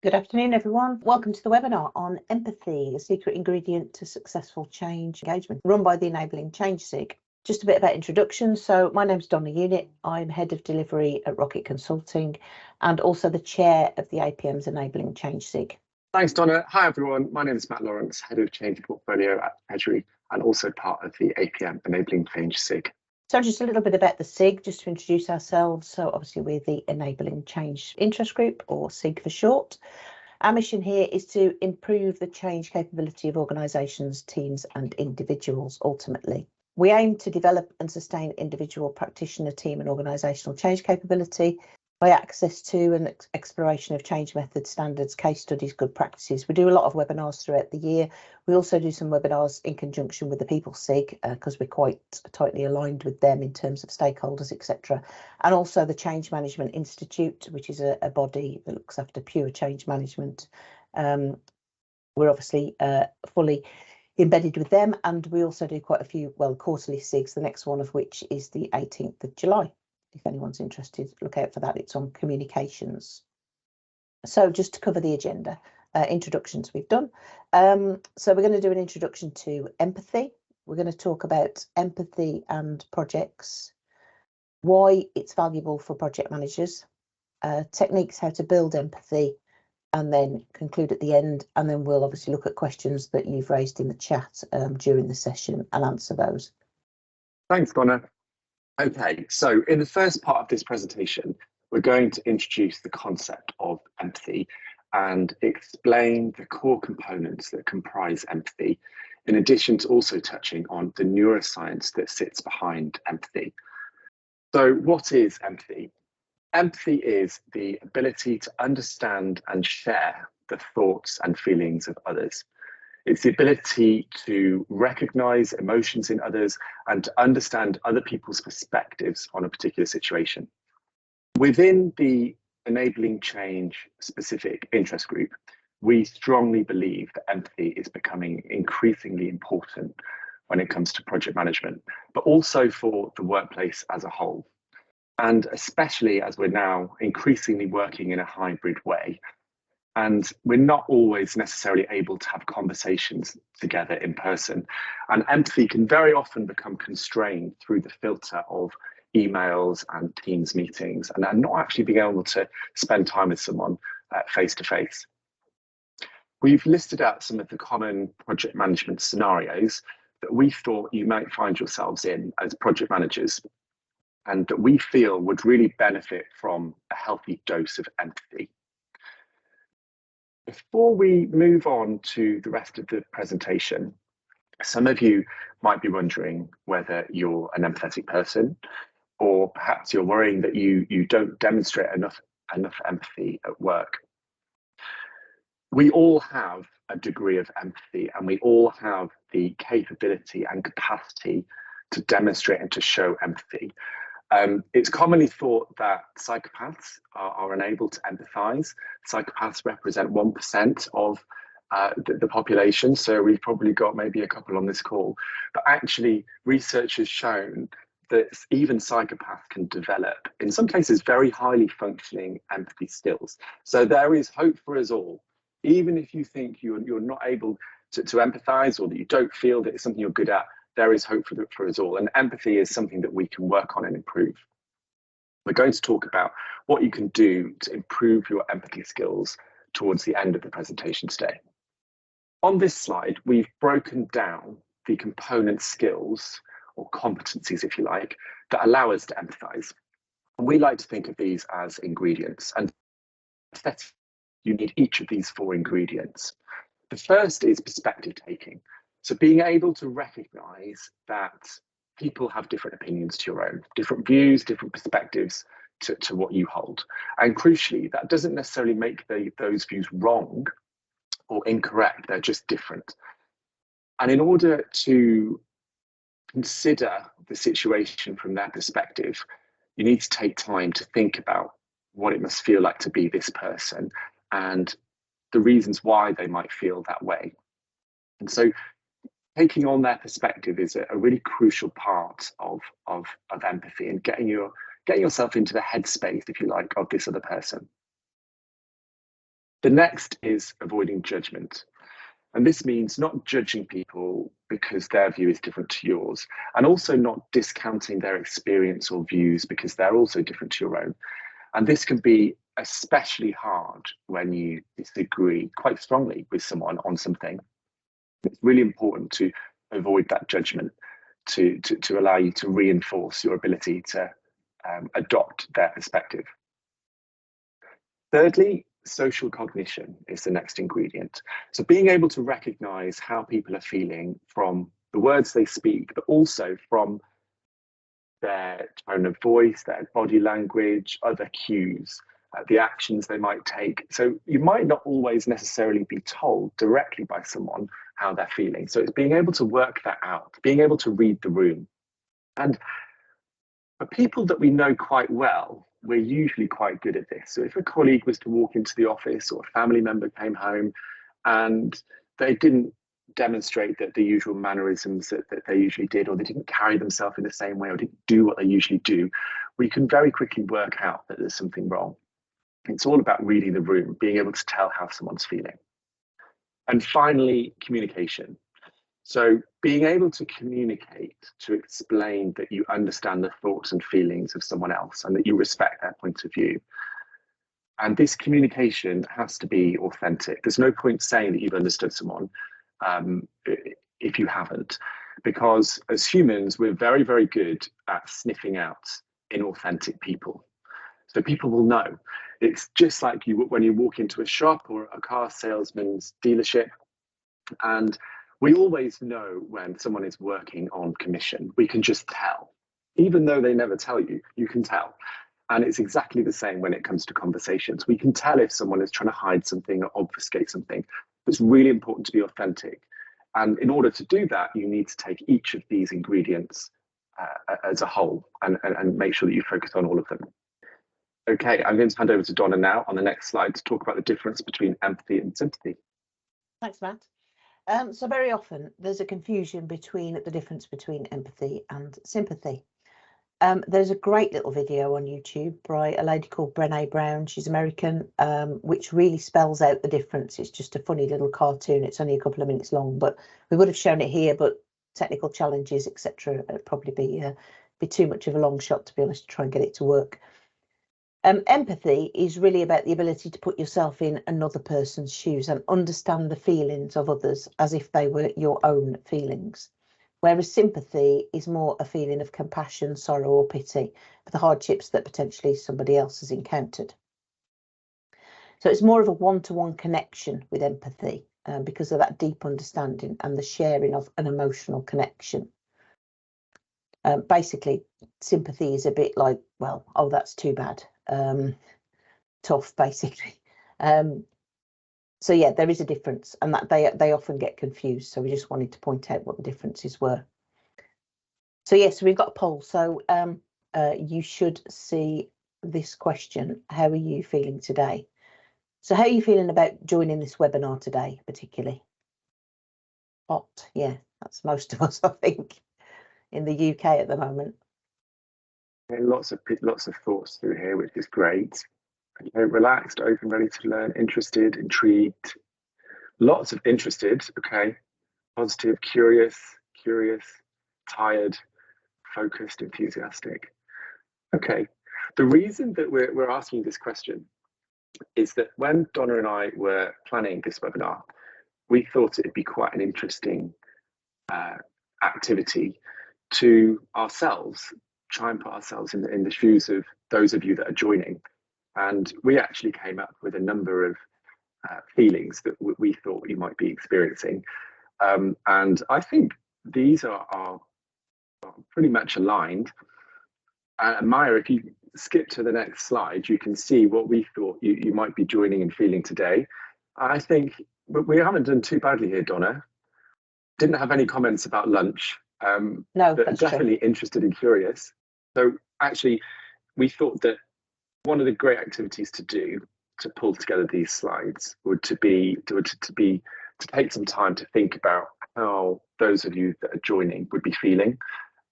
Good afternoon, everyone. Welcome to the webinar on empathy, a secret ingredient to successful change engagement, run by the Enabling Change SIG. Just a bit about introduction. So my name's Donna Unitt. I'm Head of Delivery at Rocket Consulting and also the Chair of the APM's Enabling Change SIG. Thanks, Donna. Hi, everyone. My name is Matt Lawrence, Head of Change Portfolio at Treasury and also part of the APM Enabling Change SIG. So just a little bit about the SIG, just to introduce ourselves. So obviously we're the Enabling Change Interest Group, or SIG for short. Our mission here is to improve the change capability of organisations, teams and individuals ultimately. We aim to develop and sustain individual practitioner, team and organisational change capability by access to and exploration of change methods, standards, case studies, good practices. We do a lot of webinars throughout the year. We also do some webinars in conjunction with the People SIG because we're quite tightly aligned with them in terms of stakeholders, etc. And also the Change Management Institute, which is a body that looks after pure change management. We're obviously fully embedded with them, and we also do quite a few, quarterly SIGs, the next one of which is the 18th of July. If anyone's interested, look out for that. It's on communications. So just to cover the agenda, introductions we've done. So we're going to do an introduction to empathy. We're going to talk about empathy and projects, why it's valuable for project managers, techniques how to build empathy, and then conclude at the end. And then we'll obviously look at questions that you've raised in the chat during the session and answer those. Thanks, Donna. Okay, so in the first part of this presentation, we're going to introduce the concept of empathy and explain the core components that comprise empathy, in addition to also touching on the neuroscience that sits behind empathy. So what is empathy? Empathy is the ability to understand and share the thoughts and feelings of others. It's the ability to recognize emotions in others and to understand other people's perspectives on a particular situation. Within the Enabling Change specific interest group, we strongly believe that empathy is becoming increasingly important when it comes to project management, but also for the workplace as a whole. And especially as we're now increasingly working in a hybrid way, and we're not always necessarily able to have conversations together in person. And empathy can very often become constrained through the filter of emails and Teams meetings, and not actually being able to spend time with someone face to face. We've listed out some of the common project management scenarios that we thought you might find yourselves in as project managers, and that we feel would really benefit from a healthy dose of empathy. Before we move on to the rest of the presentation, some of you might be wondering whether you're an empathetic person, or perhaps you're worrying that you don't demonstrate enough empathy at work. We all have a degree of empathy, and we all have the capability and capacity to demonstrate and to show empathy. It's commonly thought that psychopaths are unable to empathise. Psychopaths represent 1% of the population, so we've probably got maybe a couple on this call. But actually, research has shown that even psychopaths can develop, in some cases, very highly functioning empathy skills. So there is hope for us all. Even if you think you're not able to empathise, or that you don't feel that it's something you're good at, there is hope for us all. And empathy is something that we can work on and improve. We're going to talk about what you can do to improve your empathy skills towards the end of the presentation today. On this slide, we've broken down the component skills, or competencies, if you like, that allow us to empathise. And we like to think of these as ingredients. And you need each of these 4 ingredients. The first is perspective taking. So being able to recognise that people have different opinions to your own, different views, different perspectives to what you hold. And crucially, that doesn't necessarily make those views wrong or incorrect, they're just different. And in order to consider the situation from their perspective, you need to take time to think about what it must feel like to be this person and the reasons why they might feel that way. And so taking on their perspective is a really crucial part of empathy, and getting yourself into the headspace, if you like, of this other person. The next is avoiding judgment. And this means not judging people because their view is different to yours, and also not discounting their experience or views because they're also different to your own. And this can be especially hard when you disagree quite strongly with someone on something. It's really important to avoid that judgment, to allow you to reinforce your ability to adopt their perspective. Thirdly, social cognition is the next ingredient. So being able to recognize how people are feeling from the words they speak, but also from their tone of voice, their body language, other cues, the actions they might take. So you might not always necessarily be told directly by someone how they're feeling. So it's being able to work that out, being able to read the room. And for people that we know quite well, we're usually quite good at this. So if a colleague was to walk into the office or a family member came home and they didn't demonstrate that the usual mannerisms that they usually did, or they didn't carry themselves in the same way, or didn't do what they usually do, we can very quickly work out that there's something wrong. It's all about reading the room, being able to tell how someone's feeling. And finally, communication. So being able to communicate, to explain that you understand the thoughts and feelings of someone else and that you respect their point of view. And this communication has to be authentic. There's no point saying that you've understood someone if you haven't, because as humans, we're very, very good at sniffing out inauthentic people. So people will know. It's just like when you walk into a shop or a car salesman's dealership, and we always know when someone is working on commission. We can just tell. Even though they never tell you, you can tell. And it's exactly the same when it comes to conversations. We can tell if someone is trying to hide something or obfuscate something. It's really important to be authentic. And in order to do that, you need to take each of these ingredients as a whole and make sure that you focus on all of them. Okay, I'm going to hand over to Donna now on the next slide to talk about the difference between empathy and sympathy. Thanks, Matt. So very often there's a confusion between the difference between empathy and sympathy. There's a great little video on YouTube by a lady called Brené Brown. She's American, which really spells out the difference. It's just a funny little cartoon. It's only a couple of minutes long, but we would have shown it here, but technical challenges, etc. It'd probably be too much of a long shot, to be honest, to try and get it to work. Empathy is really about the ability to put yourself in another person's shoes and understand the feelings of others as if they were your own feelings. Whereas sympathy is more a feeling of compassion, sorrow, or pity for the hardships that potentially somebody else has encountered. So it's more of a one-to-one connection with empathy because of that deep understanding and the sharing of an emotional connection. Basically, sympathy is a bit like, well, oh, that's too bad. Tough, basically. So yeah, there is a difference, and that they often get confused. So we just wanted to point out what the differences were. So yes, we've got a poll. So you should see this question: how are you feeling today? So how are you feeling about joining this webinar today, particularly? Hot, yeah, that's most of us, I think, in the UK at the moment. Lots of thoughts through here, which is great. Relaxed, open, ready to learn, interested, intrigued. Lots of interested. Okay, positive, curious, tired, focused, enthusiastic. Okay, the reason that we're asking this question is that when Donna and I were planning this webinar, we thought it'd be quite an interesting activity to ourselves, try and put ourselves in the shoes of those of you that are joining. And we actually came up with a number of feelings that we thought you might be experiencing. And I think these are pretty much aligned. Maya, if you skip to the next slide, you can see what we thought you might be joining and feeling today. I think we haven't done too badly here, Donna. Didn't have any comments about lunch. No, but definitely true. Interested and curious. So actually, we thought that one of the great activities to do to pull together these slides would to take some time to think about how those of you that are joining would be feeling.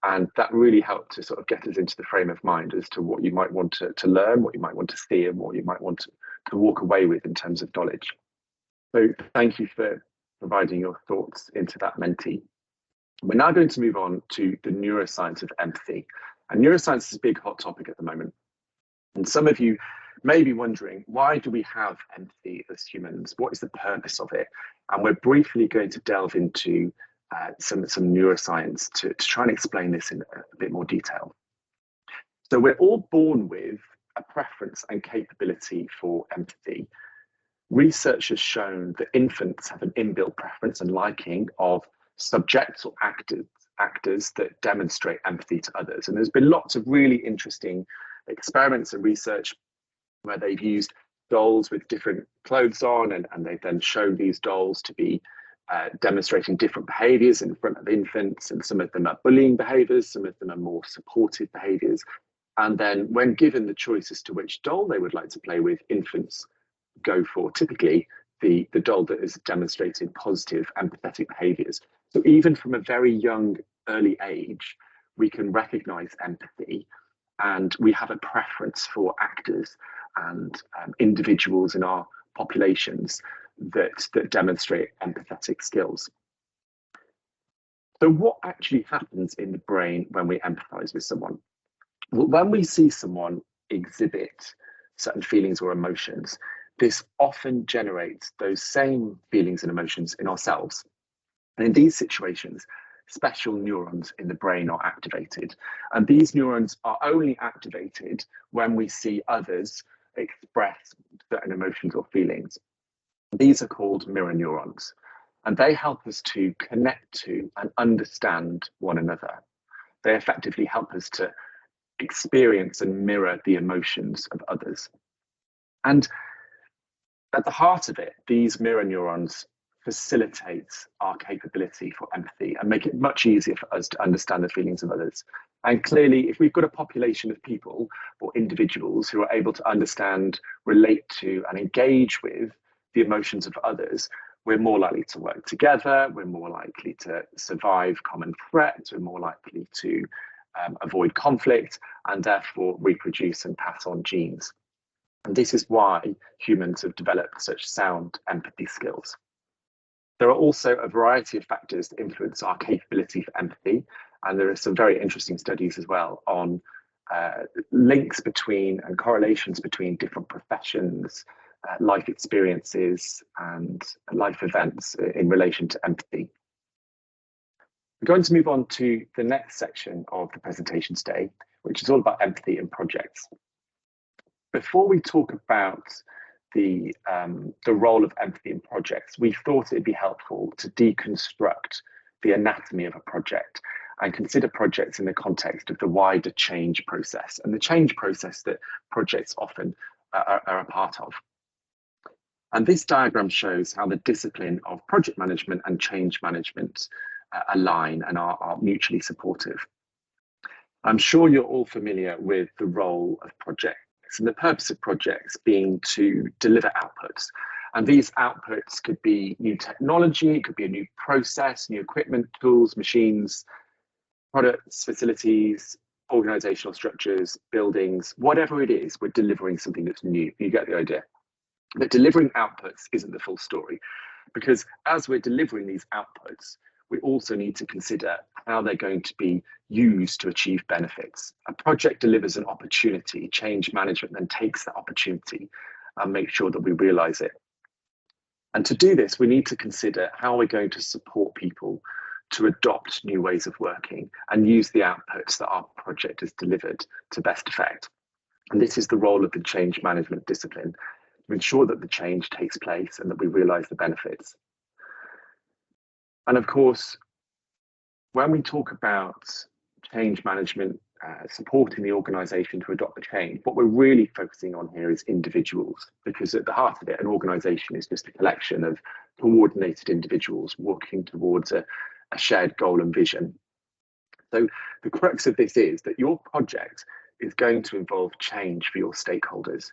And that really helped to sort of get us into the frame of mind as to what you might want to learn, what you might want to see, and what you might want to walk away with in terms of knowledge. So thank you for providing your thoughts into that Menti. We're now going to move on to the neuroscience of empathy. And neuroscience is a big hot topic at the moment. And some of you may be wondering, why do we have empathy as humans? What is the purpose of it? And we're briefly going to delve into some neuroscience to try and explain this in a bit more detail. So we're all born with a preference and capability for empathy. Research has shown that infants have an inbuilt preference and liking of subjects or actors that demonstrate empathy to others. And there's been lots of really interesting experiments and research where they've used dolls with different clothes on, and they've then shown these dolls to be demonstrating different behaviors in front of infants, and some of them are bullying behaviors, some of them are more supportive behaviors. And then when given the choice as to which doll they would like to play with, infants go for typically the doll that has demonstrated positive empathetic behaviors. So even from a very young, early age, we can recognize empathy, and we have a preference for actors and individuals in our populations that demonstrate empathetic skills. So what actually happens in the brain when we empathize with someone? Well, when we see someone exhibit certain feelings or emotions, this often generates those same feelings and emotions in ourselves. And in these situations, special neurons in the brain are activated. And these neurons are only activated when we see others express certain emotions or feelings. These are called mirror neurons, and they help us to connect to and understand one another. They effectively help us to experience and mirror the emotions of others. And at the heart of it, these mirror neurons facilitate our capability for empathy and make it much easier for us to understand the feelings of others. And clearly, if we've got a population of people or individuals who are able to understand, relate to, and engage with the emotions of others, we're more likely to work together, we're more likely to survive common threats, we're more likely to avoid conflict, and therefore reproduce and pass on genes. And this is why humans have developed such sound empathy skills. There are also a variety of factors that influence our capability for empathy, and there are some very interesting studies as well on links between and correlations between different professions, life experiences, and life events in relation to empathy. We're going to move on to the next section of the presentation today, which is all about empathy and projects. Before we talk about the role of empathy in projects, we thought it'd be helpful to deconstruct the anatomy of a project and consider projects in the context of the wider change process and the change process that projects often are a part of. And this diagram shows how the discipline of project management and change management align and are mutually supportive. I'm sure you're all familiar with the role of projects and the purpose of projects being to deliver outputs. And these outputs could be new technology, it could be a new process, new equipment, tools, machines, products, facilities, organizational structures, buildings, whatever it is, we're delivering something that's new. You get the idea. But delivering outputs isn't the full story, because as we're delivering these outputs, we also need to consider how they're going to be used to achieve benefits. A project delivers an opportunity, change management then takes that opportunity and make sure that we realize it. And to do this, we need to consider how we're going to support people to adopt new ways of working and use the outputs that our project has delivered to best effect. And this is the role of the change management discipline, to ensure that the change takes place and that we realize the benefits. And of course, when we talk about change management, supporting the organization to adopt the change, what we're really focusing on here is individuals, because at the heart of it, an organization is just a collection of coordinated individuals working towards a shared goal and vision. So the crux of this is that your project is going to involve change for your stakeholders.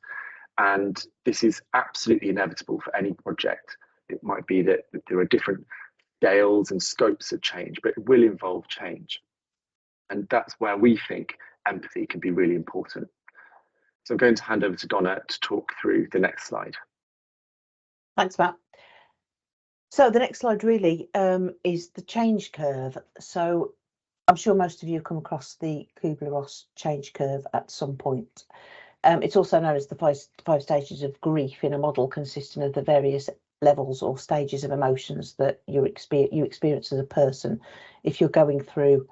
And this is absolutely inevitable for any project. It might be that there are different scales and scopes of change, but it will involve change. And that's where we think empathy can be really important. So I'm going to hand over to Donna to talk through the next slide. Thanks, Matt. So the next slide really is the change curve. So I'm sure most of you have come across the Kubler-Ross change curve at some point. It's also known as the five stages of grief, in a model consisting of the various levels or stages of emotions that you experience as a person if you're going through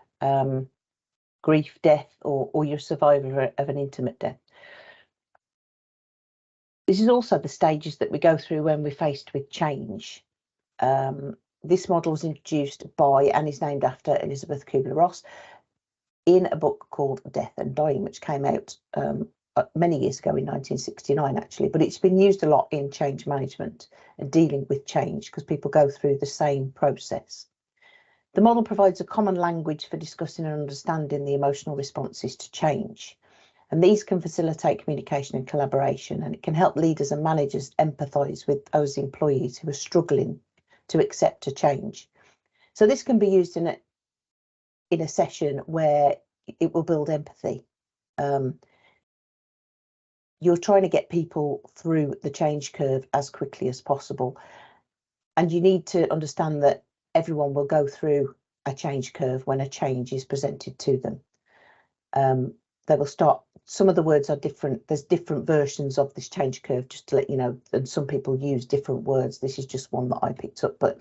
grief, death, or you're a survivor of an intimate death. This is also the stages that we go through when we're faced with change. This model was introduced by and is named after Elizabeth Kubler-Ross in a book called Death and Dying, which came out many years ago in 1969, actually, but it's been used a lot in change management and dealing with change because people go through the same process. The model provides a common language for discussing and understanding the emotional responses to change. And these can facilitate communication and collaboration, and it can help leaders and managers empathise with those employees who are struggling to accept a change. So this can be used in a session where it will build empathy. You're trying to get people through the change curve as quickly as possible. And you need to understand that everyone will go through a change curve when a change is presented to them. They will start, some of the words are different. There's different versions of this change curve, just to let you know, and some people use different words. This is just one that I picked up, but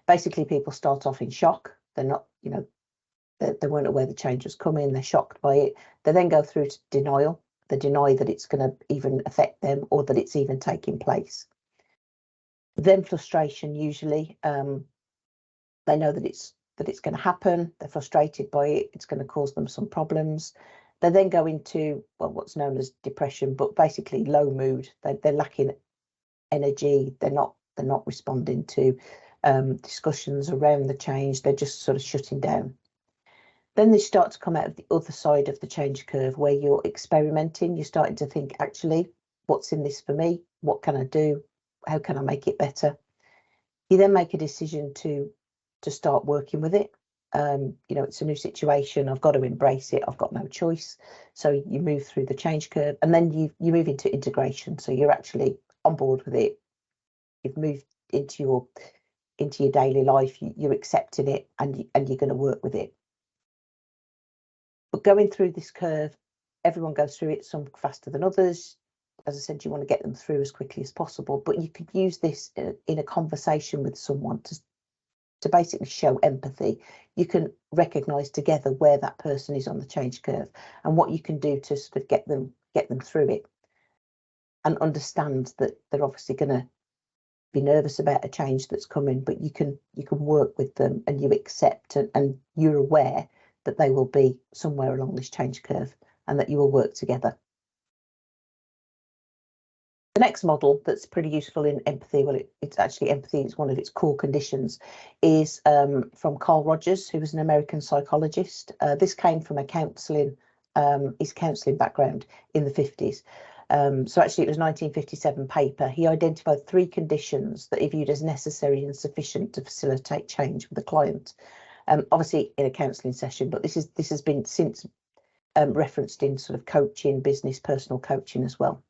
basically people start off in shock. They're not, they weren't aware the change was coming. They're shocked by it. They then go through to denial. They deny that it's going to even affect them or that it's even taking place. Then frustration, usually. They know that it's going to happen. They're frustrated by it. It's going to cause them some problems. They then go into, well, what's known as depression, but basically low mood. They're lacking energy. They're not responding to discussions around the change. They're just sort of shutting down. Then they start to come out of the other side of the change curve where you're experimenting. You're starting to think, actually, what's in this for me? What can I do? How can I make it better? You then make a decision to start working with it. It's a new situation. I've got to embrace it. I've got no choice. So you move through the change curve, and then you move into integration. So you're actually on board with it. You've moved into your daily life. You're accepting it, and you're going to work with it. But going through this curve, everyone goes through it, some faster than others. As I said, you want to get them through as quickly as possible, but you could use this in a conversation with someone to basically show empathy. You can recognise together where that person is on the change curve and what you can do to sort of get them through it, and understand that they're obviously going to be nervous about a change that's coming, but you can work with them, and you accept and you're aware that they will be somewhere along this change curve and that you will work together. The next model that's pretty useful in empathy, well, it's actually empathy, it's one of its core conditions, is from Carl Rogers, who was an American psychologist. This came from his counselling background in the 50s. So actually it was a 1957 paper. He identified 3 conditions that he viewed as necessary and sufficient to facilitate change with a client. Obviously in a counselling session, but this has been since referenced in sort of coaching, business, personal coaching as well.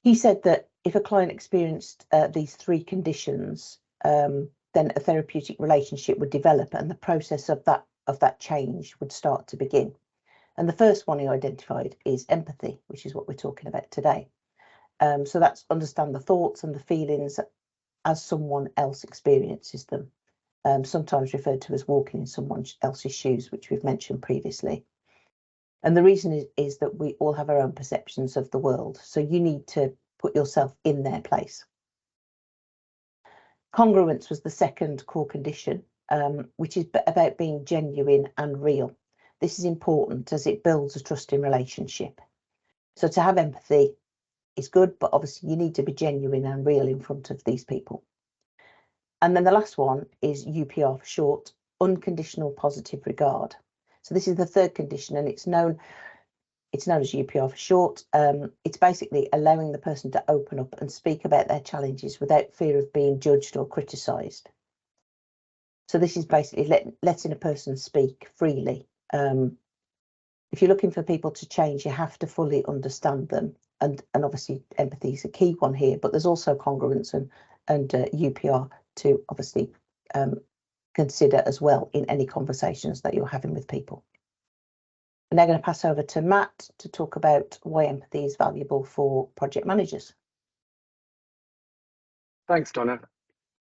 He said that if a client experienced these 3 conditions, then a therapeutic relationship would develop, and the process of that change would start to begin. And the first one he identified is empathy, which is what we're talking about today. So that's understand the thoughts and the feelings as someone else experiences them. Sometimes referred to as walking in someone else's shoes, which we've mentioned previously. And the reason is that we all have our own perceptions of the world. So you need to put yourself in their place. Congruence was the second core condition, which is about being genuine and real. This is important as it builds a trusting relationship. So to have empathy is good, but obviously you need to be genuine and real in front of these people. And then the last one is UPR for short, unconditional positive regard. So this is the third condition, and it's known as UPR for short. It's basically allowing the person to open up and speak about their challenges without fear of being judged or criticised. So this is basically letting a person speak freely. If you're looking for people to change, you have to fully understand them. And obviously empathy is a key one here, but there's also congruence and UPR to obviously consider as well in any conversations that you're having with people. I'm now going to pass over to Matt to talk about why empathy is valuable for project managers. Thanks, Donna.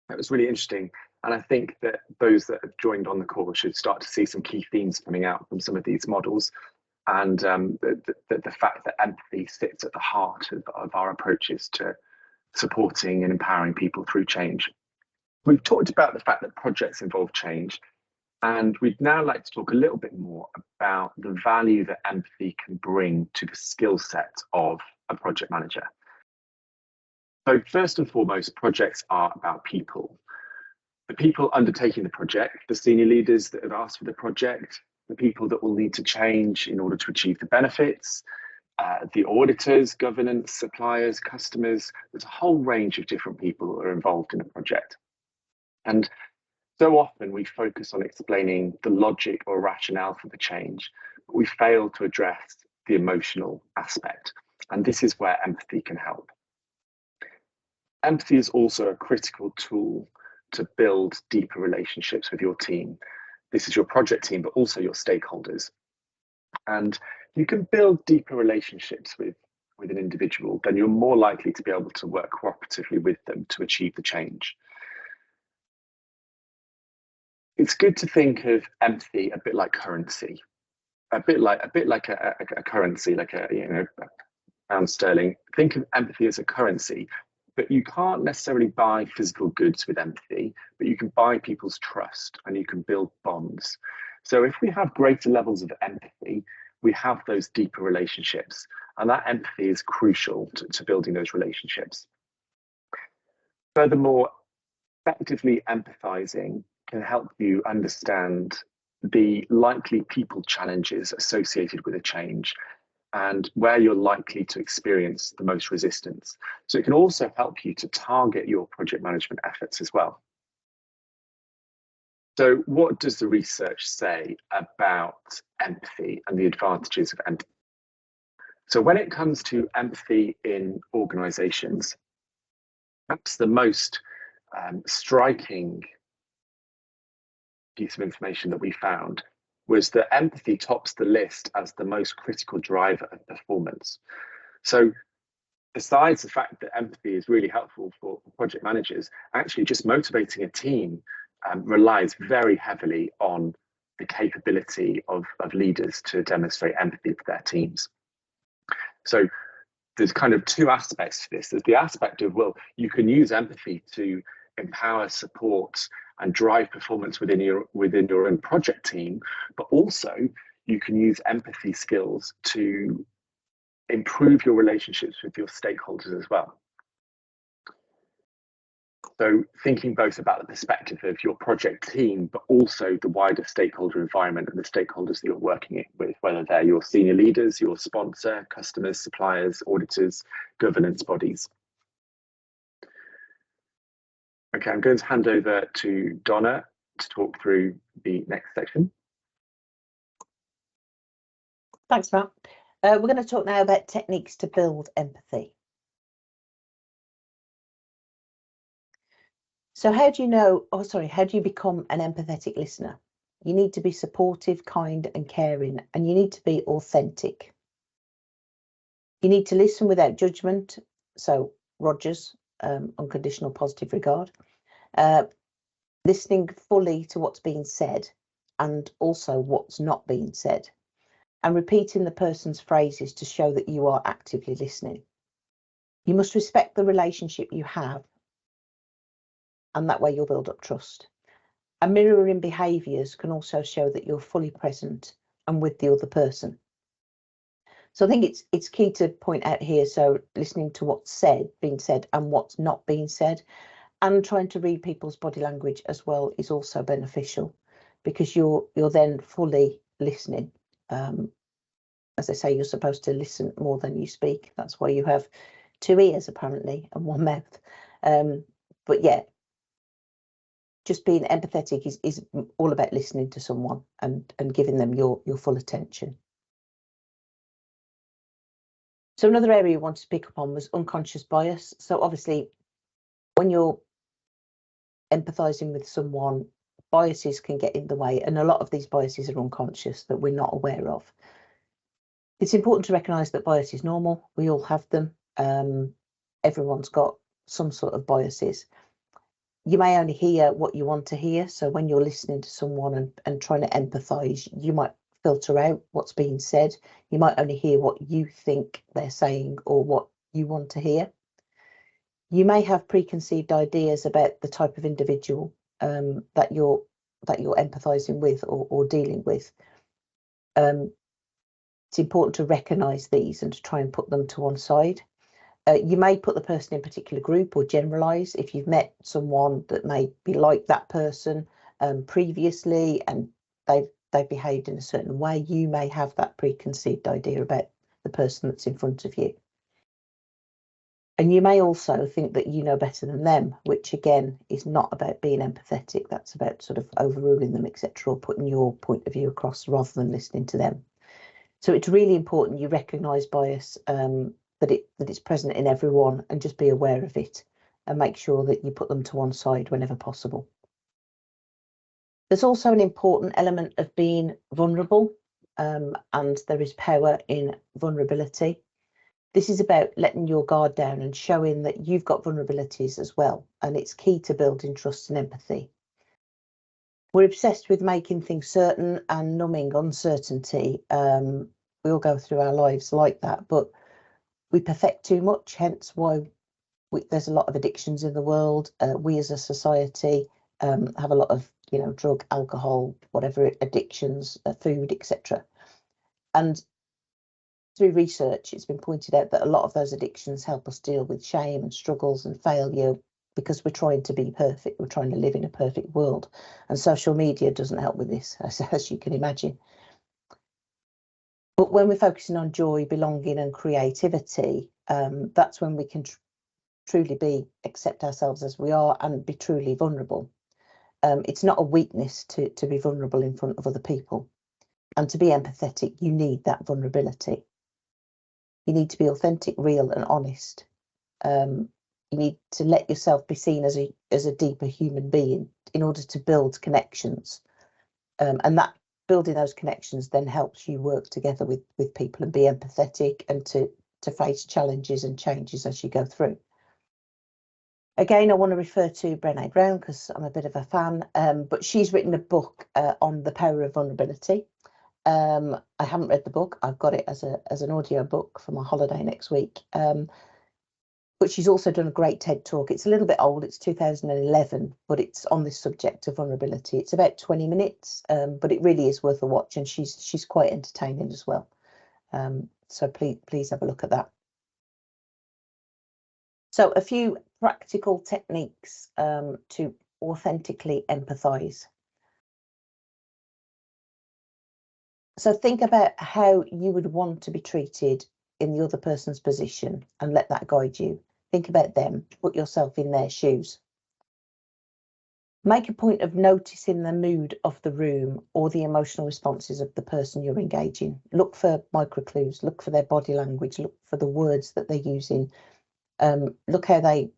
That was really interesting. And I think that those that have joined on the call should start to see some key themes coming out from some of these models. And the fact that empathy sits at the heart of our approaches to supporting and empowering people through change. We've talked about the fact that projects involve change, and we'd now like to talk a little bit more about the value that empathy can bring to the skill set of a project manager. So first and foremost, projects are about people. The people undertaking the project, the senior leaders that have asked for the project, the people that will need to change in order to achieve the benefits, the auditors, governance, suppliers, customers. There's a whole range of different people that are involved in a project. And so often we focus on explaining the logic or rationale for the change, but we fail to address the emotional aspect. And this is where empathy can help. Empathy is also a critical tool to build deeper relationships with your team. This is your project team, but also your stakeholders. And you can build deeper relationships with an individual, then you're more likely to be able to work cooperatively with them to achieve the change. It's good to think of empathy a bit like currency, a bit like a currency, like a pound sterling. Think of empathy as a currency, but you can't necessarily buy physical goods with empathy, but you can buy people's trust and you can build bonds. So if we have greater levels of empathy, we have those deeper relationships, and that empathy is crucial to building those relationships. Furthermore, effectively empathizing can help you understand the likely people challenges associated with a change and where you're likely to experience the most resistance. So it can also help you to target your project management efforts as well. So what does the research say about empathy and the advantages of empathy? So when it comes to empathy in organizations, perhaps the most striking piece of information that we found was that empathy tops the list as the most critical driver of performance. So besides the fact that empathy is really helpful for project managers, actually just motivating a team relies very heavily on the capability of leaders to demonstrate empathy for their teams. So there's kind of two aspects to this. There's the aspect of, well, you can use empathy to empower, support, and drive performance within your own project team, but also you can use empathy skills to improve your relationships with your stakeholders as well. So thinking both about the perspective of your project team, but also the wider stakeholder environment and the stakeholders that you're working with, whether they're your senior leaders, your sponsor, customers, suppliers, auditors, governance bodies. Okay, I'm going to hand over to Donna to talk through the next section. Thanks, Matt. We're going to talk now about techniques to build empathy. So how do you become an empathetic listener? You need to be supportive, kind and caring, and you need to be authentic. You need to listen without judgment. So Rogers, unconditional positive regard. Listening fully to what's being said and also what's not being said. And repeating the person's phrases to show that you are actively listening. You must respect the relationship you have, and that way you'll build up trust. And mirroring behaviours can also show that you're fully present and with the other person. So I think it's key to point out here, so listening to what's being said and what's not being said, and trying to read people's body language as well is also beneficial, because you're then fully listening. As I say, you're supposed to listen more than you speak. That's why you have two ears apparently and one mouth. But yeah, just being empathetic is all about listening to someone and giving them your full attention. So another area you wanted to pick up on was unconscious bias. So obviously, when you're empathizing with someone, biases can get in the way, and a lot of these biases are unconscious that we're not aware of. It's important to recognise that bias is normal. We all have them. Everyone's got some sort of biases. You may only hear what you want to hear. So when you're listening to someone and trying to empathise, you might filter out what's being said. You might only hear what you think they're saying or what you want to hear. You may have preconceived ideas about the type of individual that you're empathising with or dealing with. It's important to recognise these and to try and put them to one side. You may put the person in a particular group or generalise. If you've met someone that may be like that person previously and they've behaved in a certain way, you may have that preconceived idea about the person that's in front of you. And you may also think that you know better than them, which again is not about being empathetic. That's about sort of overruling them, etc., or putting your point of view across rather than listening to them. So it's really important you recognise bias, that it's present in everyone, and just be aware of it and make sure that you put them to one side whenever possible. There's also an important element of being vulnerable, and there is power in vulnerability. This is about letting your guard down and showing that you've got vulnerabilities as well, and it's key to building trust and empathy. We're obsessed with making things certain and numbing uncertainty. We all go through our lives like that, but we perfect too much, hence why there's a lot of addictions in the world. We as a society have a lot of, drug, alcohol, whatever addictions, food, etc. And through research, it's been pointed out that a lot of those addictions help us deal with shame and struggles and failure because we're trying to be perfect. We're trying to live in a perfect world. And social media doesn't help with this, as you can imagine. But when we're focusing on joy, belonging and creativity, that's when we can truly accept ourselves as we are and be truly vulnerable. It's not a weakness to be vulnerable in front of other people. And to be empathetic, you need that vulnerability. You need to be authentic, real and honest. You need to let yourself be seen as a deeper human being in order to build connections. And that building those connections then helps you work together with people and be empathetic and to face challenges and changes as you go through. Again, I want to refer to Brené Brown because I'm a bit of a fan, but she's written a book on the power of vulnerability. I haven't read the book. I've got it as an audio book for my holiday next week. But she's also done a great TED talk. It's a little bit old. It's 2011, but it's on this subject of vulnerability. It's about 20 minutes, but it really is worth a watch, and she's quite entertaining as well. So please have a look at that. So a few practical techniques to authentically empathise. So think about how you would want to be treated in the other person's position and let that guide you. Think about them, put yourself in their shoes. Make a point of noticing the mood of the room or the emotional responses of the person you're engaging. Look for micro clues, look for their body language, look for the words that they're using. Look how they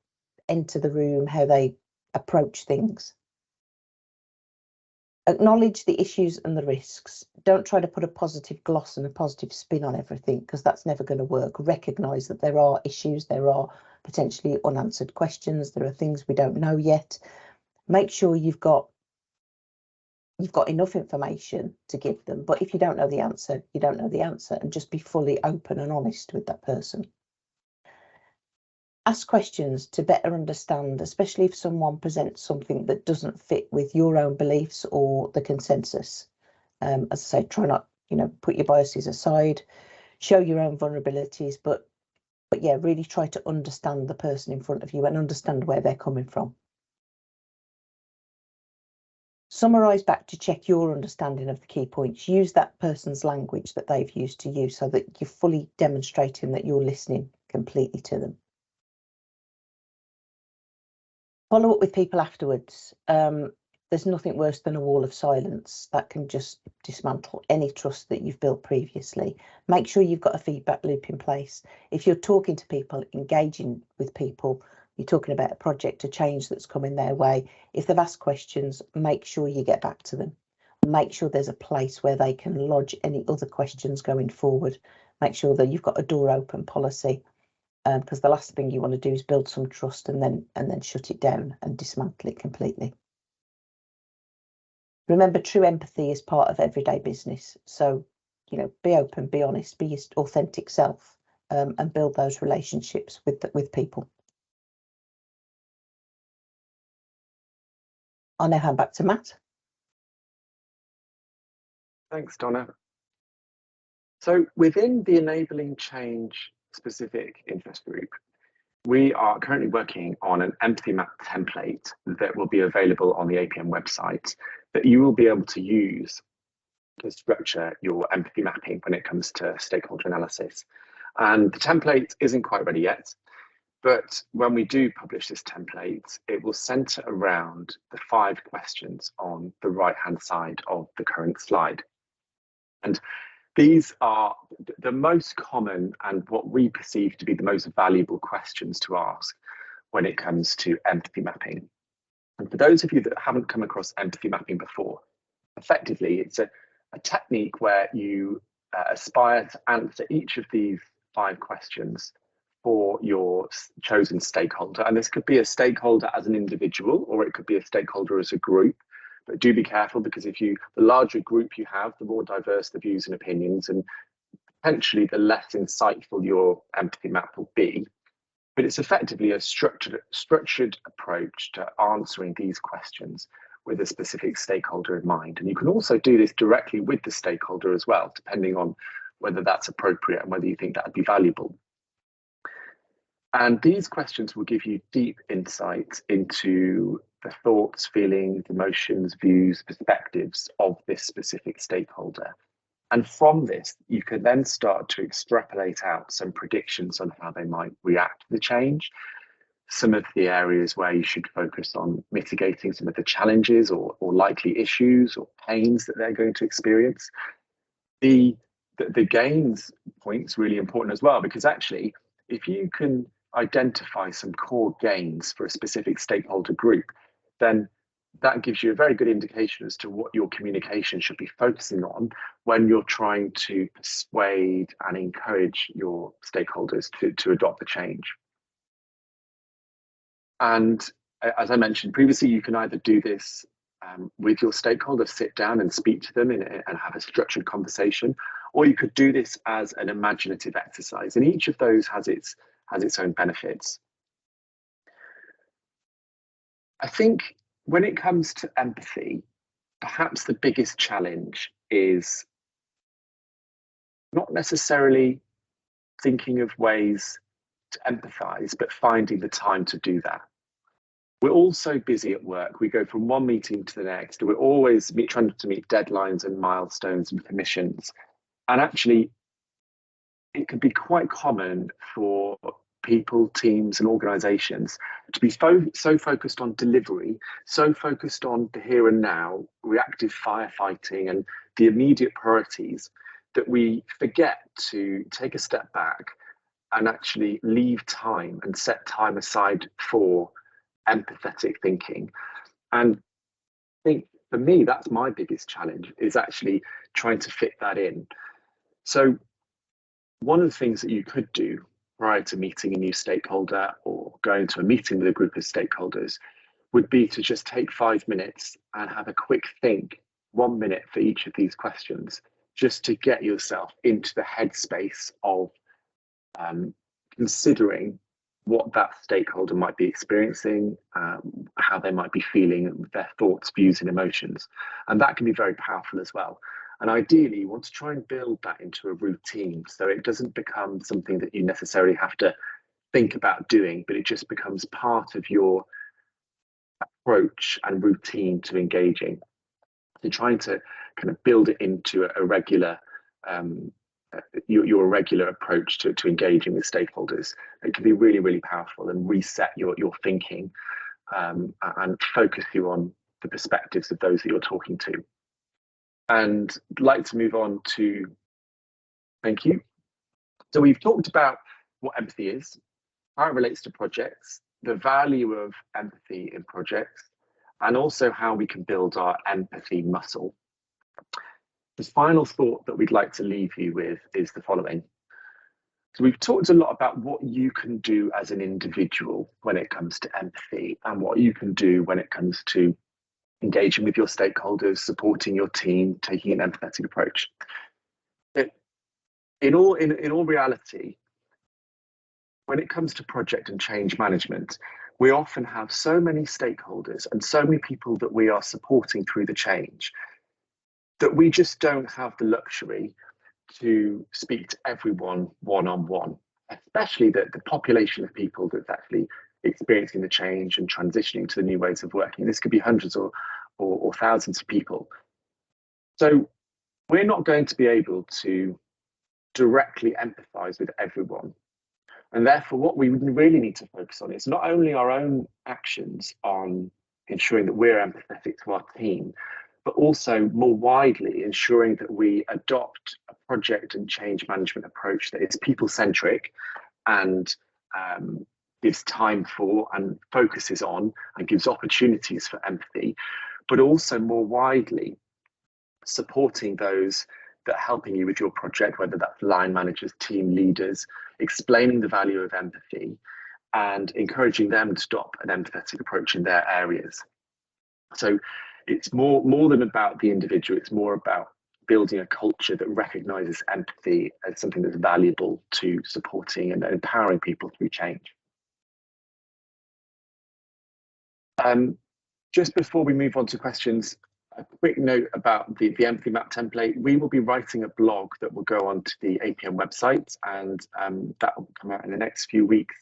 enter the room, how they approach things. Acknowledge the issues and the risks. Don't try to put a positive gloss and a positive spin on everything because that's never going to work. Recognise that there are issues, there are potentially unanswered questions, there are things we don't know yet. Make sure you've got enough information to give them, but if you don't know the answer, you don't know the answer, and just be fully open and honest with that person. Ask questions to better understand, especially if someone presents something that doesn't fit with your own beliefs or the consensus. As I say, try not, put your biases aside, show your own vulnerabilities, but yeah, really try to understand the person in front of you and understand where they're coming from. Summarise back to check your understanding of the key points. Use that person's language that they've used to you so that you're fully demonstrating that you're listening completely to them. Follow up with people afterwards. there's nothing worse than a wall of silence that can just dismantle any trust that you've built previously. Make sure you've got a feedback loop in place. If you're talking to people, engaging with people, you're talking about a project, a change that's coming their way. If they've asked questions, make sure you get back to them. Make sure there's a place where they can lodge any other questions going forward. Make sure that you've got a door open policy, because the last thing you want to do is build some trust and then shut it down and dismantle it completely. Remember, true empathy is part of everyday business. So, you know, be open, be honest, be your authentic self, and build those relationships with people. I'll now hand back to Matt. Thanks, Donna. So within the enabling change specific interest group, we are currently working on an empathy map template that will be available on the APM website that you will be able to use to structure your empathy mapping when it comes to stakeholder analysis. And the template isn't quite ready yet, but when we do publish this template, it will center around the 5 questions on the right-hand side of the current slide. And these are the most common and what we perceive to be the most valuable questions to ask when it comes to empathy mapping. And for those of you that haven't come across empathy mapping before, effectively, it's a technique where you aspire to answer each of these 5 questions for your chosen stakeholder. And this could be a stakeholder as an individual, or it could be a stakeholder as a group. But do be careful, because the larger group you have, the more diverse the views and opinions, and potentially the less insightful your empathy map will be. But it's effectively a structured approach to answering these questions with a specific stakeholder in mind. And you can also do this directly with the stakeholder as well, depending on whether that's appropriate and whether you think that would be valuable. And these questions will give you deep insights into the thoughts, feelings, emotions, views, perspectives of this specific stakeholder. And from this, you can then start to extrapolate out some predictions on how they might react to the change, some of the areas where you should focus on mitigating some of the challenges or likely issues or pains that they're going to experience. The gains point's really important as well, because actually, if you can identify some core gains for a specific stakeholder group, then that gives you a very good indication as to what your communication should be focusing on when you're trying to persuade and encourage your stakeholders to adopt the change. And as I mentioned previously, you can either do this with your stakeholders, sit down and speak to them and have a structured conversation, or you could do this as an imaginative exercise. And each of those has its own benefits. I think when it comes to empathy, perhaps the biggest challenge is not necessarily thinking of ways to empathize, but finding the time to do that. We're all so busy at work. We go from one meeting to the next. We're always trying to meet deadlines and milestones and permissions. And actually, it can be quite common for people, teams, and organizations to be so focused on delivery, so focused on the here and now, reactive firefighting, and the immediate priorities, that we forget to take a step back and actually leave time and set time aside for empathetic thinking. And I think for me, that's my biggest challenge, is actually trying to fit that in. So one of the things that you could do prior to meeting a new stakeholder or going to a meeting with a group of stakeholders would be to just take 5 minutes and have a quick think, 1 minute for each of these questions, just to get yourself into the headspace of considering what that stakeholder might be experiencing, how they might be feeling, their thoughts, views, and emotions. And that can be very powerful as well. And ideally, you want to try and build that into a routine, so it doesn't become something that you necessarily have to think about doing, but it just becomes part of your approach and routine to engaging. So trying to kind of build it into a regular your regular approach to engaging with stakeholders. It can be really, really powerful and reset your thinking and focus you on the perspectives of those that you're talking to. And I'd like to move on to, thank you. So we've talked about what empathy is, how it relates to projects, the value of empathy in projects, and also how we can build our empathy muscle. The final thought that we'd like to leave you with is the following. So we've talked a lot about what you can do as an individual when it comes to empathy and what you can do when it comes to engaging with your stakeholders, supporting your team, taking an empathetic approach. But in all reality, when it comes to project and change management, we often have so many stakeholders and so many people that we are supporting through the change that we just don't have the luxury to speak to everyone one-on-one, especially the population of people that's actually experiencing the change and transitioning to the new ways of working. This could be hundreds or thousands of people. So we're not going to be able to directly empathize with everyone. And therefore, what we really need to focus on is not only our own actions on ensuring that we're empathetic to our team, but also more widely ensuring that we adopt a project and change management approach that is people-centric and gives time for and focuses on and gives opportunities for empathy, but also more widely supporting those that are helping you with your project, whether that's line managers, team leaders, explaining the value of empathy and encouraging them to adopt an empathetic approach in their areas. So it's more than about the individual, it's more about building a culture that recognizes empathy as something that's valuable to supporting and empowering people through change. Just before we move on to questions, a quick note about the empathy map template. We will be writing a blog that will go onto the APM website, and that will come out in the next few weeks,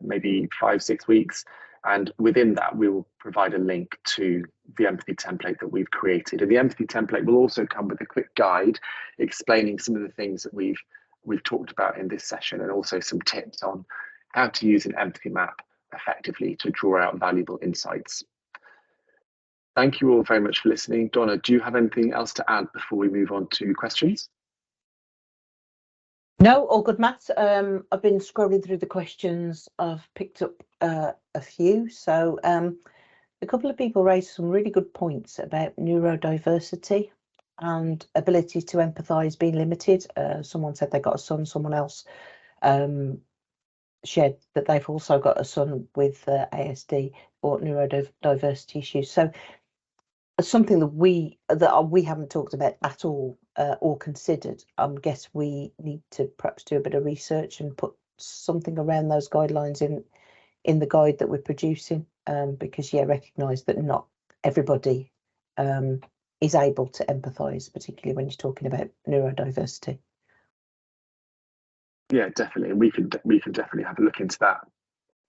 maybe 5-6 weeks. And within that, we will provide a link to the empathy template that we've created. And the empathy template will also come with a quick guide explaining some of the things that we've talked about in this session, and also some tips on how to use an empathy map effectively to draw out valuable insights. Thank you all very much for listening. Donna, do you have anything else to add before we move on to questions? No, all good, Matt. I've been scrolling through the questions. I've picked up a few. So a couple of people raised some really good points about neurodiversity and ability to empathise being limited. Someone said they got a son, someone else shared that they've also got a son with ASD or neurodiversity issues. So something that we haven't talked about at all or considered. I guess we need to perhaps do a bit of research and put something around those guidelines in the guide that we're producing, because recognise that not everybody is able to empathise, particularly when you're talking about neurodiversity. Yeah, definitely, and we can definitely have a look into that.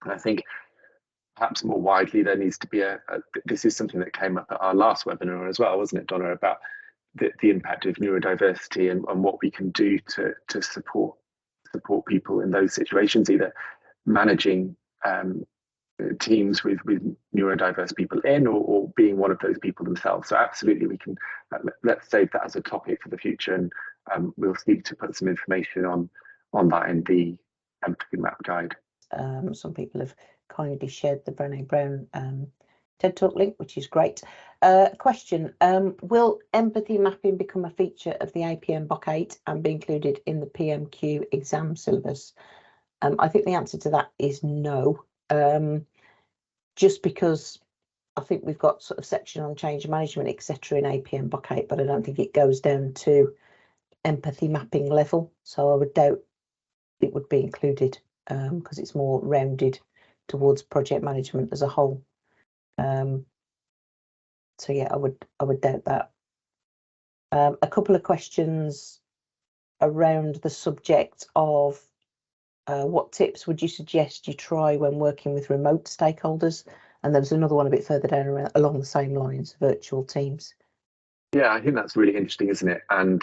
And I think perhaps more widely there needs to be this is something that came up at our last webinar as well, wasn't it, Donna, about the impact of neurodiversity and what we can do to support people in those situations, either managing teams with neurodiverse people in or being one of those people themselves. So absolutely, we can let's save that as a topic for the future, and we'll seek to put some information on that in the empathy map guide. Some people have kindly shared the Brené Brown TED Talk link, which is great. Question, will empathy mapping become a feature of the APM BOK 8 and be included in the PMQ exam syllabus? I think the answer to that is no, just because I think we've got sort of section on change management, etc. in APM BOK 8, but I don't think it goes down to empathy mapping level. So I would doubt it would be included, because it's more rounded towards project management as a whole. So yeah, I would doubt that. A couple of questions around the subject of what tips would you suggest you try when working with remote stakeholders? And there's another one a bit further down along the same lines, virtual teams. Yeah, I think that's really interesting, isn't it? And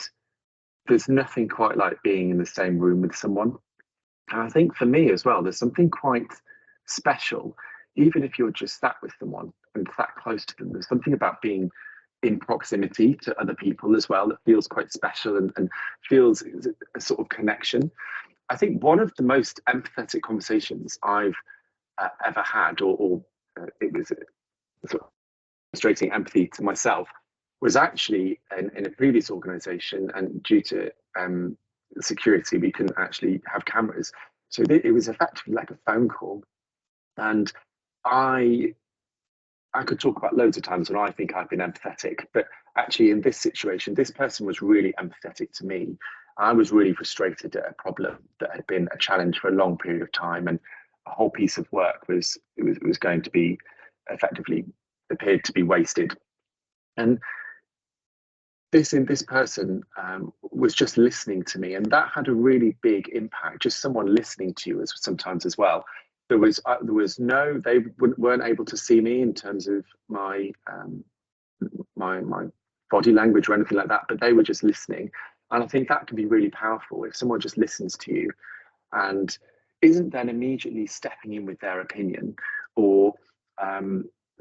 there's nothing quite like being in the same room with someone. And I think for me as well, there's something quite special even if you're just sat with someone and sat close to them, there's something about being in proximity to other people as well that feels quite special and feels a sort of connection. I think one of the most empathetic conversations I've ever had, or it was sort of demonstrating empathy to myself, was actually in a previous organisation, and due to security, we couldn't actually have cameras. So it was effectively like a phone call. And I could talk about loads of times when I think I've been empathetic, but actually in this situation, this person was really empathetic to me. I was really frustrated at a problem that had been a challenge for a long period of time, and a whole piece of work was going to be effectively appeared to be wasted. And this person was just listening to me, and that had a really big impact. Just someone listening to you sometimes as well. There was no, they weren't able to see me in terms of my my body language or anything like that, but they were just listening. And I think that can be really powerful if someone just listens to you and isn't then immediately stepping in with their opinion, or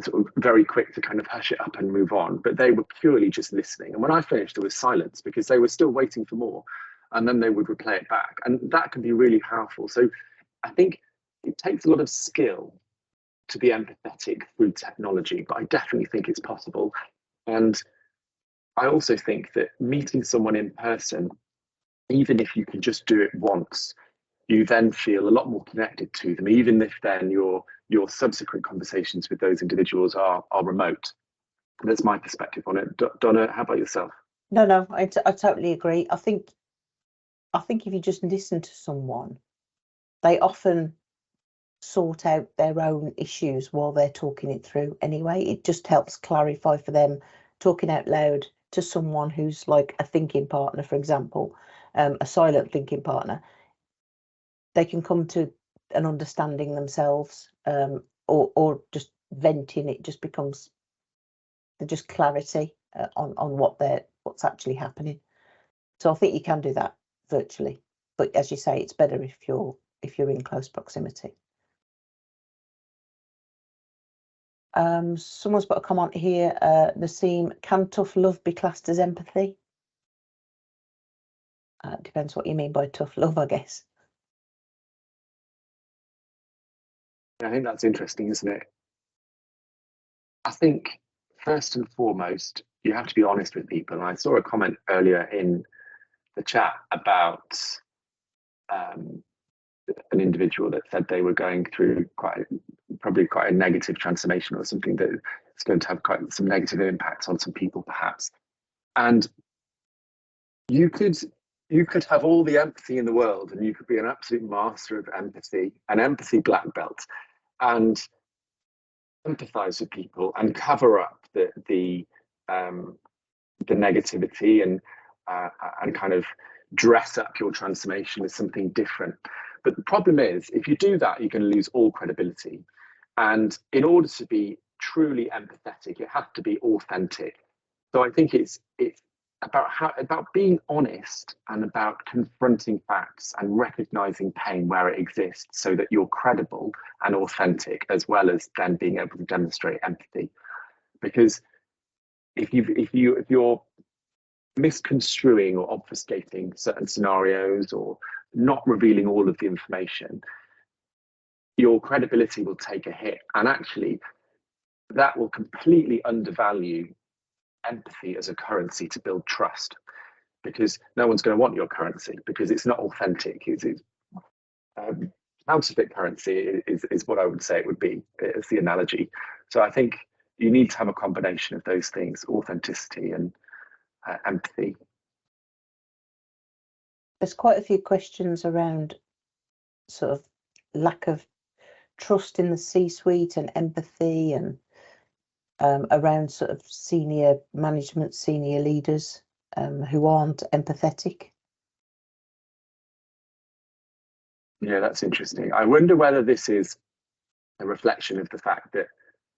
sort of very quick to kind of hush it up and move on, but they were purely just listening. And when I finished, there was silence because they were still waiting for more, and then they would replay it back, and that can be really powerful. So I think it takes a lot of skill to be empathetic through technology, but I definitely think it's possible. And I also think that meeting someone in person, even if you can just do it once, you then feel a lot more connected to them, even if then your subsequent conversations with those individuals are remote. That's my perspective on it. Donna, how about yourself? No, I totally agree. I think if you just listen to someone, they often sort out their own issues while they're talking it through anyway. It just helps clarify for them, talking out loud to someone who's like a thinking partner, for example, a silent thinking partner. They can come to an understanding themselves, or just venting. It just becomes just clarity on what's actually happening. So I think you can do that virtually, but as you say, it's better if you're in close proximity. Someone's put a comment here. Naseem, can tough love be classed as empathy? Depends what you mean by tough love, I guess. I think that's interesting, isn't it? I think first and foremost, you have to be honest with people. And I saw a comment earlier in the chat about an individual that said they were going through probably quite a negative transformation, or something that is going to have quite some negative impacts on some people, perhaps. And you could have all the empathy in the world, and you could be an absolute master of empathy, an empathy black belt, and empathize with people and cover up the negativity and kind of dress up your transformation as something different. But the problem is, if you do that, you're going to lose all credibility. And in order to be truly empathetic, it has to be authentic. So I think it's about being honest, and about confronting facts and recognizing pain where it exists, so that you're credible and authentic, as well as then being able to demonstrate empathy. Because if you're misconstruing or obfuscating certain scenarios, or not revealing all of the information, your credibility will take a hit, and actually that will completely undervalue empathy as a currency to build trust, because no one's going to want your currency because it's not authentic. Counterfeit currency is what I would say it would be, as the analogy. So I think you need to have a combination of those things: authenticity and empathy. There's quite a few questions around sort of lack of trust in the C-suite and empathy, and around sort of senior management, senior leaders who aren't empathetic. Yeah, that's interesting. I wonder whether this is a reflection of the fact that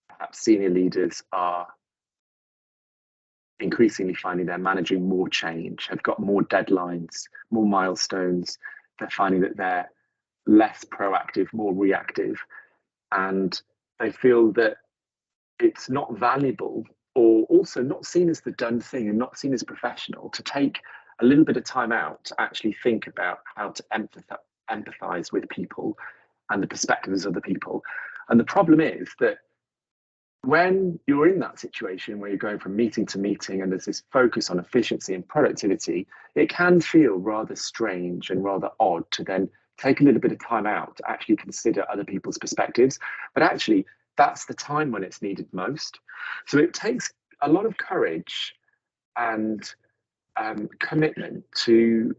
perhaps senior leaders are increasingly finding they're managing more change, have got more deadlines, more milestones. They're finding that they're less proactive, more reactive. And they feel that it's not valuable, or also not seen as the done thing and not seen as professional, to take a little bit of time out to actually think about how to empathize with people and the perspectives of other people. And the problem is that when you're in that situation where you're going from meeting to meeting and there's this focus on efficiency and productivity, it can feel rather strange and rather odd to then take a little bit of time out to actually consider other people's perspectives. But actually, that's the time when it's needed most. So it takes a lot of courage and commitment to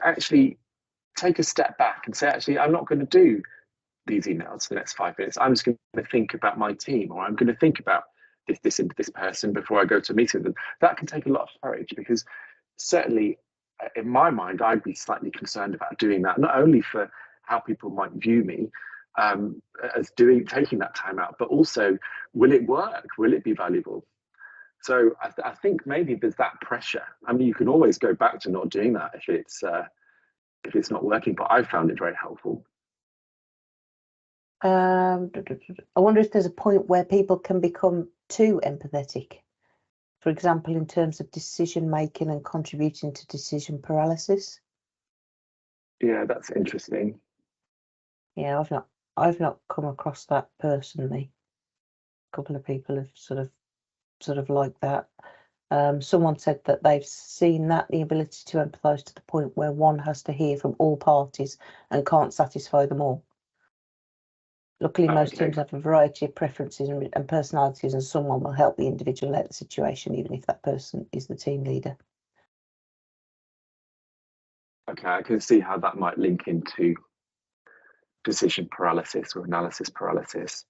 actually take a step back and say, actually, I'm not going to do these emails for the next 5 minutes. I'm just going to think about my team, or I'm going to think about this person before I go to a meeting with them. That can take a lot of courage, because certainly in my mind, I'd be slightly concerned about doing that, not only for how people might view me as taking that time out, but also, will it work? Will it be valuable? So I think maybe there's that pressure. I mean, you can always go back to not doing that if it's not working, but I found it very helpful. I wonder if there's a point where people can become too empathetic, for example, in terms of decision making and contributing to decision paralysis. Yeah, that's interesting. Yeah, I've not come across that personally. A couple of people have sort of like that. Someone said that they've seen that, the ability to empathise to the point where one has to hear from all parties and can't satisfy them all. Luckily, most teams have a variety of preferences and personalities, and someone will help the individual out of the situation, even if that person is the team leader. Okay, I can see how that might link into decision paralysis or analysis paralysis.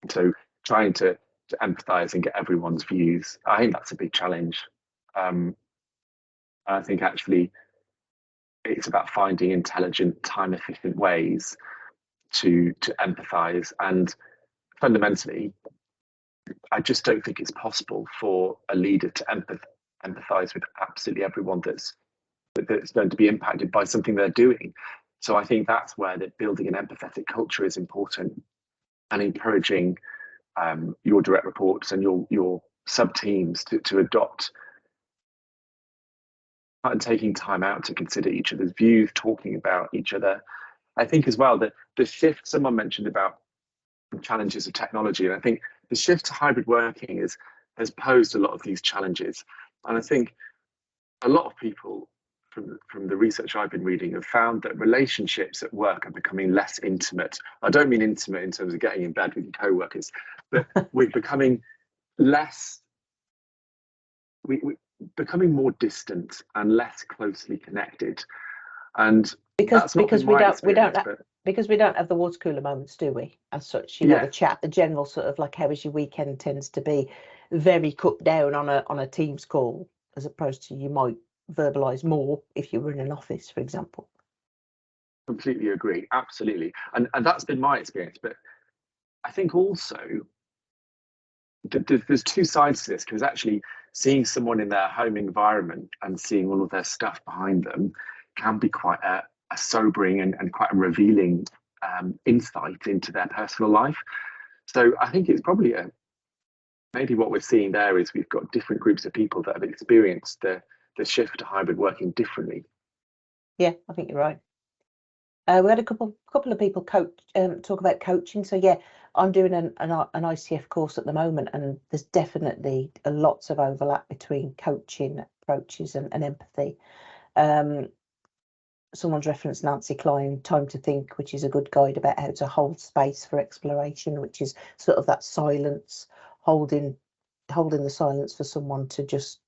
So trying to empathise and get everyone's views, I think that's a big challenge. I think actually it's about finding intelligent, time-efficient ways to empathise. And fundamentally, I just don't think it's possible for a leader to empathise with absolutely everyone that's going to be impacted by something they're doing. So I think that's where that building an empathetic culture is important, and encouraging your direct reports and your sub teams to adopt and taking time out to consider each other's views, talking about each other. I think as well that the shift, someone mentioned about challenges of technology, and I think the shift to hybrid working has posed a lot of these challenges. And I think a lot of people from the research I've been reading have found that relationships at work are becoming less intimate. I don't mean intimate in terms of getting in bed with your co-workers, but we're becoming less, we're becoming more distant and less closely connected. And because we don't have the water cooler moments, do we? As such, you know, the chat, the general sort of like, how was your weekend, tends to be very cut down on a Teams call, as opposed to you might verbalise more if you were in an office, for example. Completely agree, absolutely, and that's been my experience. But I think also there's two sides to this, because actually seeing someone in their home environment and seeing all of their stuff behind them can be quite a sobering and quite a revealing insight into their personal life. So I think it's probably maybe what we're seeing there is we've got different groups of people that have experienced the shift to hybrid working differently. Yeah, I think you're right. We had a couple of people talk about coaching. So yeah, I'm doing an ICF course at the moment, and there's definitely lots of overlap between coaching approaches and empathy. Someone's referenced Nancy Klein, Time to Think, which is a good guide about how to hold space for exploration, which is sort of that silence, holding the silence for someone to just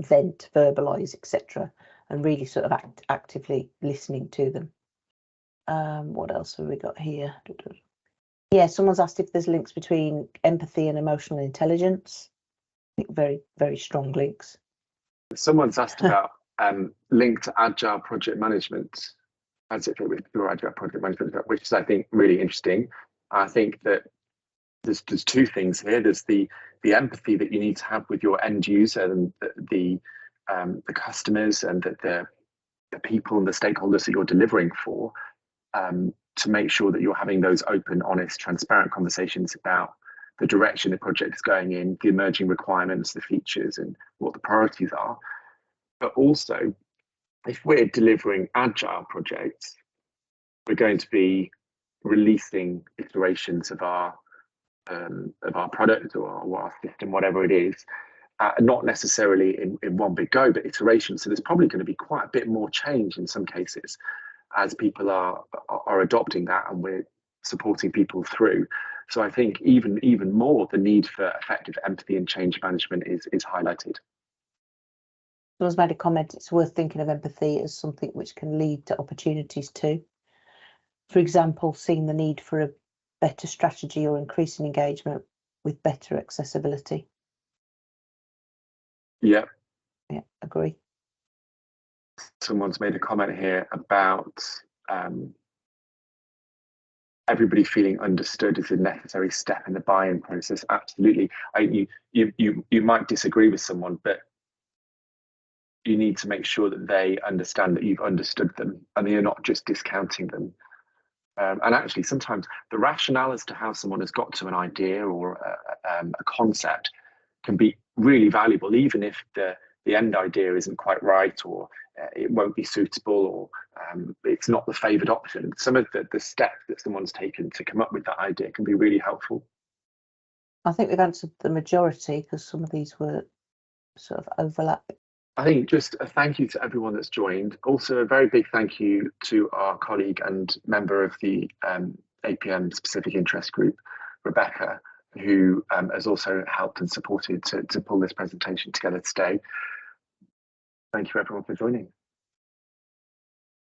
vent, verbalise, etc., and really sort of actively listening to them. What else have we got here? Yeah, someone's asked if there's links between empathy and emotional intelligence. I think very, very strong links. Someone's asked about link to agile project management, as it with your agile project management, which is, I think, really interesting. I think that there's two things here. There's the empathy that you need to have with your end user and the customers and the people and the stakeholders that you're delivering for. to make sure that you're having those open, honest, transparent conversations about the direction the project is going in, the emerging requirements, the features, and what the priorities are. But also, if we're delivering agile projects, we're going to be releasing iterations of our product or our system, whatever it is, not necessarily in one big go, but iterations. So there's probably going to be quite a bit more change in some cases as people are adopting that, and we're supporting people through. So I think even more, the need for effective empathy and change management is highlighted. Someone's made a comment, it's worth thinking of empathy as something which can lead to opportunities too. For example, seeing the need for a better strategy or increasing engagement with better accessibility. Yeah, agree. Someone's made a comment here about everybody feeling understood is a necessary step in the buy-in process. Absolutely. You might disagree with someone, but you need to make sure that they understand that you've understood them and that you're not just discounting them. And actually, sometimes the rationale as to how someone has got to an idea or a concept can be really valuable, even if the end idea isn't quite right, or it won't be suitable, or it's not the favoured option. Some of the steps that someone's taken to come up with that idea can be really helpful. I think we've answered the majority because some of these were sort of overlapping. I think just a thank you to everyone that's joined. Also, a very big thank you to our colleague and member of the APM Specific Interest Group, Rebecca, who has also helped and supported to pull this presentation together today. Thank you everyone for joining.